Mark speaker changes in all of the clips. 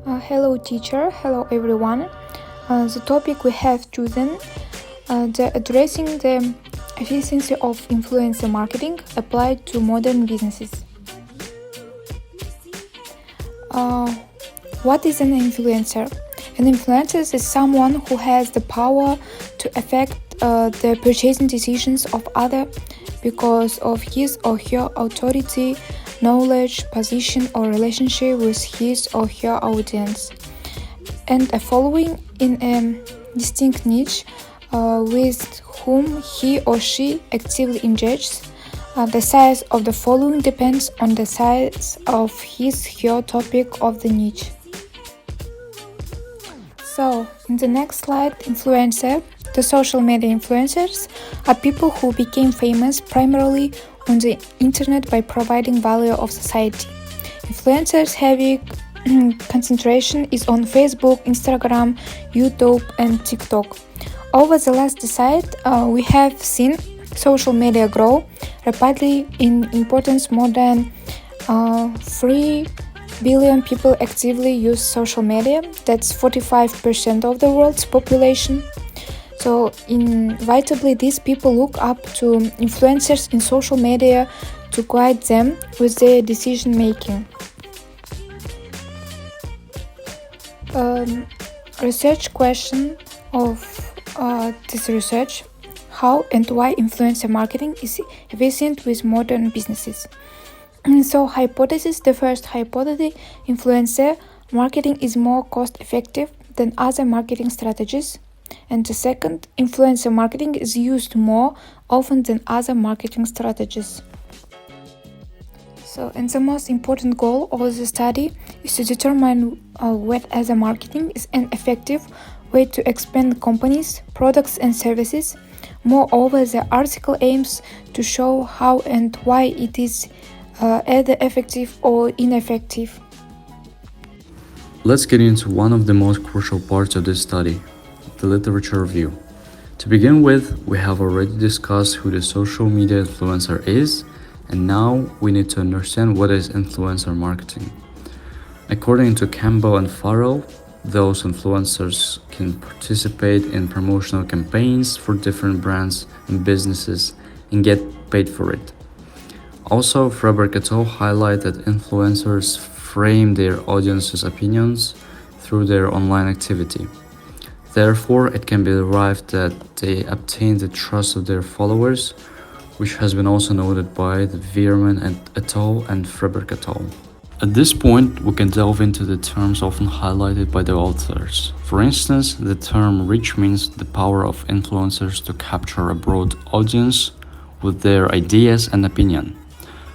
Speaker 1: Hello teacher, hello everyone. The topic we have chosen, addressing the efficiency of influencer marketing applied to modern businesses. What is an influencer? An influencer is someone who has the power to affect the purchasing decisions of others because of his or her authority, knowledge, position, or relationship with his or her audience, and a following in a distinct niche with whom he or she actively engages. The size of the following depends on the size of his/her topic of the niche. So, in the next slide, influencer. The social media influencers are people who became famous primarily on the internet by providing value of society. Influencers' heavy concentration is on Facebook, Instagram, YouTube, and TikTok. Over the last decade, we have seen social media grow rapidly in importance. More than 3 billion people actively use social media. That's 45% of the world's population. So inevitably, these people look up to influencers in social media to guide them with their decision making. Research question of this research: how and why influencer marketing is efficient with modern businesses? So hypothesis, the first hypothesis, influencer marketing is more cost effective than other marketing strategies. And the second, influencer marketing is used more often than other marketing strategies. So, and the most important goal of the study is to determine whether marketing is an effective way to expand companies, products and services. Moreover, the article aims to show how and why it is either effective or ineffective.
Speaker 2: Let's get into one of the most crucial parts of this study, the literature review. To begin with, we have already discussed who the social media influencer is, and now we need to understand what is influencer marketing. According to Campbell and Farrell, those influencers can participate in promotional campaigns for different brands and businesses and get paid for it. Also, Freberg et al. Highlight that influencers frame their audience's opinions through their online activity. Therefore, it can be derived that they obtain the trust of their followers, which has been also noted by the Veerman et al. And Freberg et al. At this point, we can delve into the terms often highlighted by the authors. For instance, the term reach means the power of influencers to capture a broad audience with their ideas and opinion.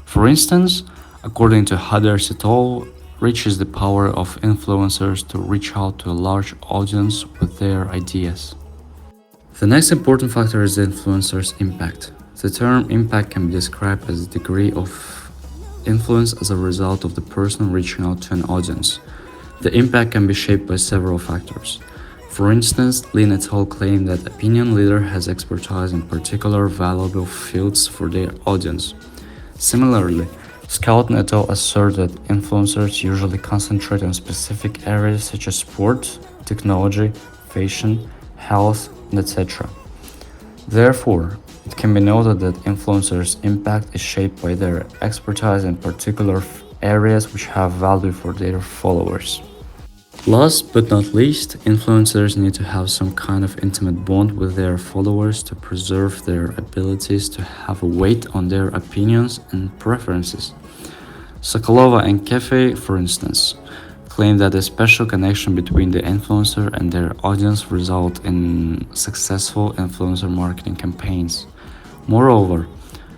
Speaker 2: For instance, according to Hadders et al., reach is the power of influencers to reach out to a large audience with their ideas. The next important factor is the influencer's impact. The term impact can be described as the degree of influence as a result of the person reaching out to an audience. The impact can be shaped by several factors. For instance, Lin et al. Claim that opinion leader has expertise in particular valuable fields for their audience. Similarly, Skelton et al. Assert that influencers usually concentrate on specific areas such as sport, technology, fashion, health, and etc. Therefore, it can be noted that influencers' impact is shaped by their expertise in particular areas which have value for their followers. Last but not least, influencers need to have some kind of intimate bond with their followers to preserve their abilities to have a weight on their opinions and preferences. Sokolova and Kefe, for instance, claim that a special connection between the influencer and their audience result in successful influencer marketing campaigns. Moreover,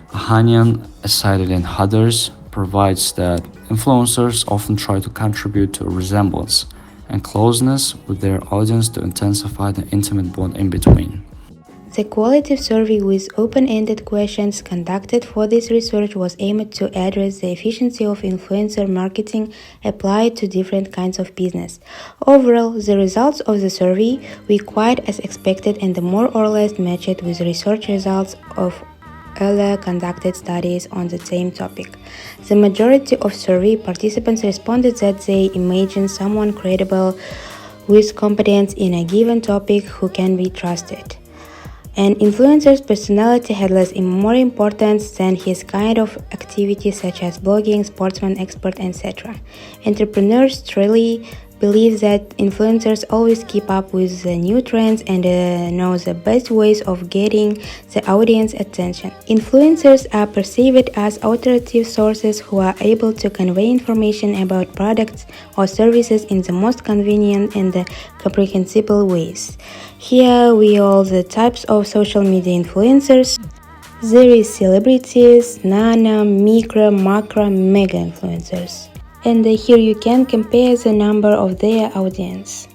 Speaker 2: Ahanian, as cited in Hadders, provides that influencers often try to contribute to a resemblance and closeness with their audience to intensify the intimate bond in between.
Speaker 3: The qualitative survey with open-ended questions conducted for this research was aimed to address the efficiency of influencer marketing applied to different kinds of business. Overall, the results of the survey were quite as expected and more or less matched with research results of earlier conducted studies on the same topic. The majority of survey participants responded that they imagine someone credible with competence in a given topic who can be trusted. An influencer's personality had less and more importance than his kind of activity such as blogging, sportsman, expert, etc. Entrepreneurs truly believe that influencers always keep up with the new trends and know the best ways of getting the audience attention. Influencers are perceived as authoritative sources who are able to convey information about products or services in the most convenient and comprehensible ways. Here we all the types of social media influencers. There is celebrities, nano, micro, macro, mega influencers. And here you can compare the number of their audience.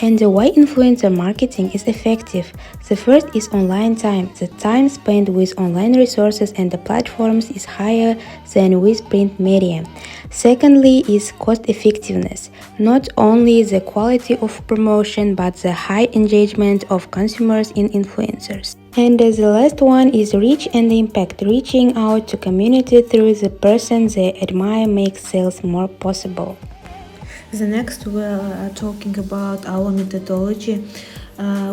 Speaker 3: And why influencer marketing is effective? The first is online time. The time spent with online resources and the platforms is higher than with print media. Secondly is cost effectiveness. Not only the quality of promotion but the high engagement of consumers in influencers. And the last one is reach and impact. Reaching out to community through the person they admire makes sales more possible.
Speaker 4: The next we are talking about our methodology.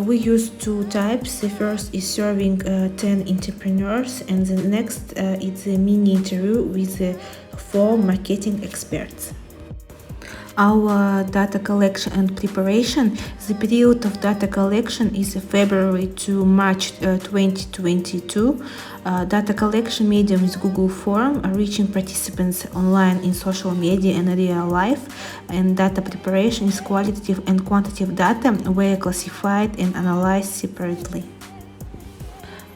Speaker 4: We use two types. The first is serving 10 entrepreneurs, and the next is a mini interview with 4 marketing experts. Our data collection and preparation. The period of data collection is February to March 2022. Data collection medium is Google Form, reaching participants online in social media and real life. And data preparation is qualitative and quantitative data, were classified and analyzed separately.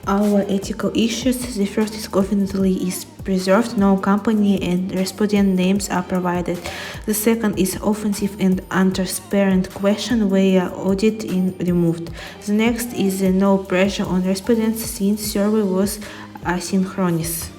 Speaker 4: Our ethical issues. The first is confidentiality is preserved, no company and respondent names are provided. The second is offensive and untransparent question where audit is removed. The next is no pressure on respondents since survey was asynchronous.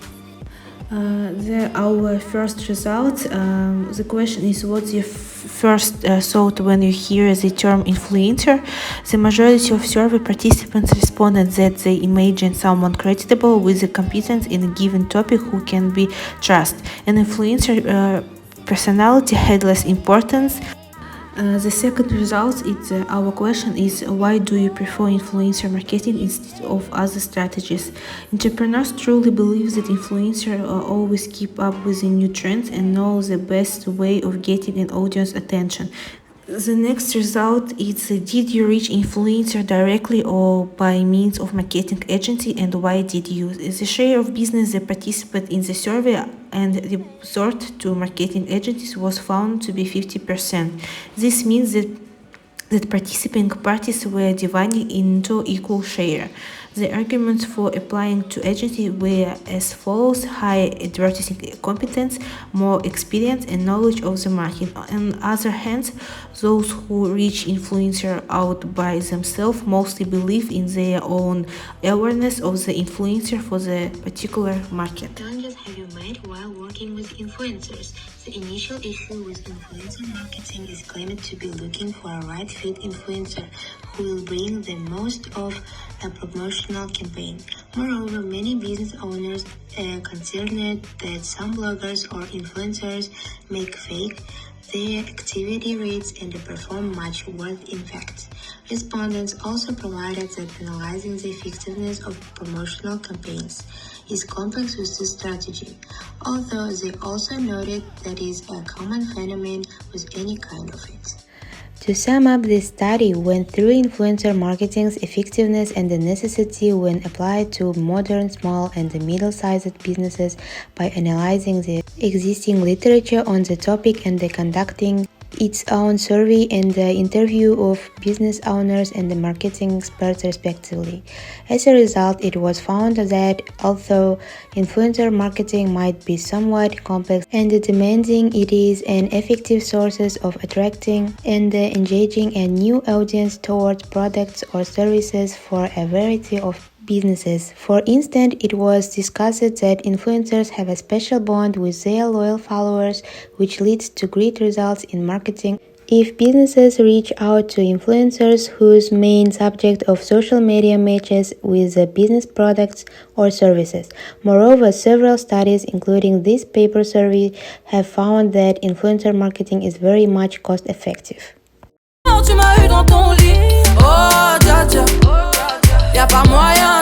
Speaker 4: Our first result, the question is what's your first thought when you hear the term influencer? The majority of survey participants responded that they imagine someone credible with the competence in a given topic who can be trusted. An influencer personality had less importance. The second result is our question is why do you prefer influencer marketing instead of other strategies? Entrepreneurs truly believe that influencers always keep up with the new trends and know the best way of getting an audience attention. The next result is did you reach influencer directly or by means of marketing agency and why did you? The share of business that participate in the survey and resort to marketing agencies was found to be 50%. This means that participating parties were divided into equal share. The arguments for applying to agency were as follows: high advertising competence, more experience and knowledge of the market. On the other hand, those who reach influencer out by themselves mostly believe in their own awareness of the influencer for the particular market.
Speaker 3: Challenges have you met while working with influencers? The initial issue with influencer marketing is claimed to be looking for a right fit influencer who will bring the most of a promotional campaign. Moreover, many business owners are concerned that some bloggers or influencers make fake their activity rates and perform much worse in fact. Respondents also provided that analyzing the effectiveness of promotional campaigns is complex with this strategy, although they also noted that is a common phenomenon with any kind of it. To sum up, this study went through influencer marketing's effectiveness and the necessity when applied to modern small and middle-sized businesses by analyzing the existing literature on the topic and conducting its own survey and the interview of business owners and the marketing experts respectively. As a result, it was found that although influencer marketing might be somewhat complex and demanding, it is an effective source of attracting and engaging a new audience towards products or services for a variety of businesses. For instance, it was discussed that influencers have a special bond with their loyal followers, which leads to great results in marketing if businesses reach out to influencers whose main subject of social media matches with the business products or services. Moreover, several studies, including this paper survey, have found that influencer marketing is very much cost effective.
Speaker 5: Tu m'as eu dans ton lit, oh dja dja, y'a pas moyen.